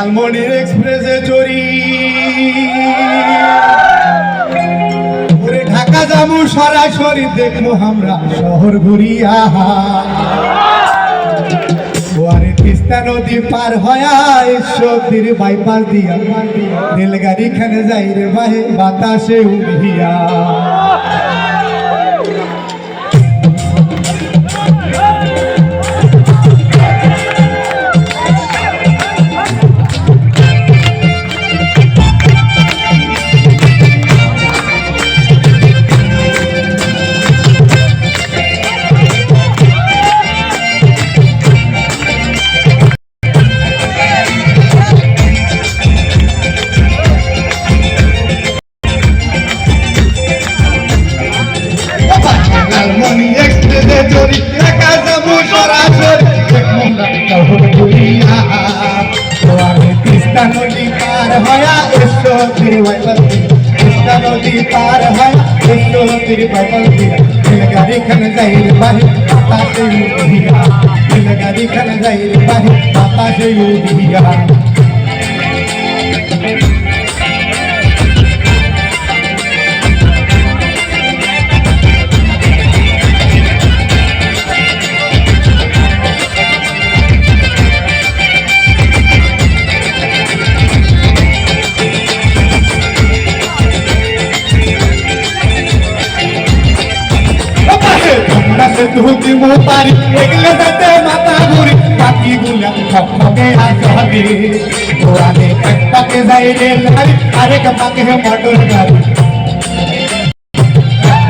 লালমনির এক্সপ্রেসে চড়ি ওরে ঢাকা যাবো সরাসরি দেখবো আমরা শহর ঘুরিয়া ওয়ারে তিস্তা নদী পার হয়া ঈশ্বরদীর বাইপাস দিয়া রেলগাড়ি খানে যাই রে ভাই বাতাসে উড়িয়া লালমনি এক্সপ্রেসে চড়ি ঢাকা যাবো সরাসরি দেখবো আমরা শহর ঘুরিয়া ওয়ারে তিস্তা নদী পার হয়া ঈশ্বরদীর বাইপাস দিয়া তিস্তা নদী পার হয়া ঈশ্বরদীর বাইপাস দিয়া রেলগাড়ি খানে যাই রে ভাই বাতাসে উড়িয়া রেলগাড়ি খানে যাই রে ভাই বাতাসে উড়িয়া ধুতি মোপারি এগুলো যাতে মাথা ঘুরি পাখি গুলা সবকে আসবে ওরানে এক পাকে যাই রেল গাড়ি আরেক পাকে মোটর গাড়ি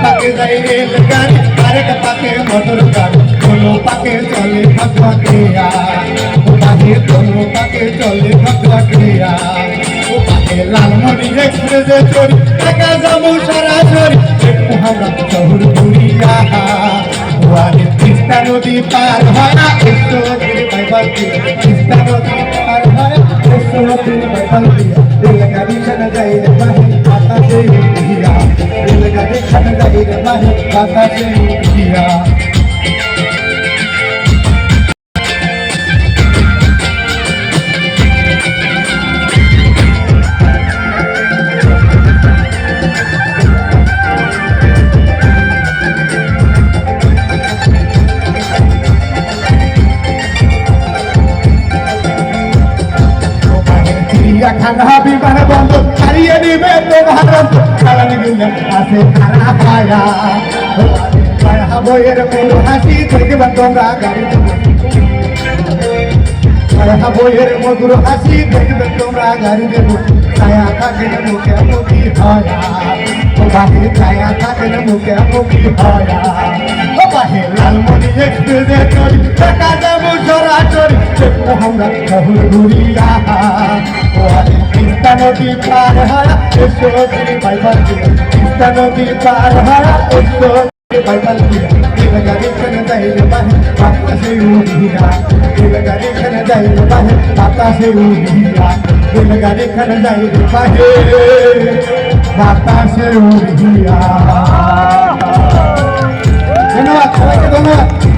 পাকে যাই রেল গাড়ি আরেক পাকে মোটর গাড়ি কোনো পাকে চলে ফাঁকা ক্রিয়া ও পাকে কোনো পাকে চলে ফাঁকা ক্রিয়া ও পাকে লালমনি এক্সপ্রেসে চড়ি ঢাকা যাবো সরাসরি দেখবো আমরা শহর ঘুরিয়া ওয়ারে তিস্তা নদী পার হয়া ঈশ্বরদীর বাইপাস দিয়া তিস্তা নদী পার হয়া ঈশ্বরদীর বাইপাস দিয়া রেলগাড়ি খানে যাই রে ভাই বাতাসে উড়িয়া রেলগাড়ি খানে যাই রে ভাই বাতাসে উড়িয়া খানা বিমান বন্দর হারিয়ে দিবে তো ভারত কারণ গুলো আছে খানা পায়া বইয়ের মধুর হাসি দেখবে তোমরা গাড়ি বইয়ের মধুর হাসি দেখবে তোমরা গাড়ি দেবো ছায়া থাকে মুখে মুখি হয়া বাহে ছায়া থাকে মুখে মুখি হয়া ও বাহে লালমনি এক্সপ্রেসে চড়ি ঢাকা যাবো সরাসরি দেখবো আমরা শহর ঘুরিয়া ওয়ারে তিস্তা নদী পার হয়া ঈশ্বরদীর বাইপাস দিয়া তিস্তা নদী পার হয়া ঈশ্বরদীর বাইপাস দিয়া রেলগাড়ি খানে যাই রে ভাই বাতাসে উড়িয়া রেলগাড়ি খানে যাই রে ভাই বাতাসে উড়িয়া রেলগাড়ি খানে যাই রে ভাই বাতাসে উড়িয়া ধন্যবাদ সবাইকে ধন্যবাদ।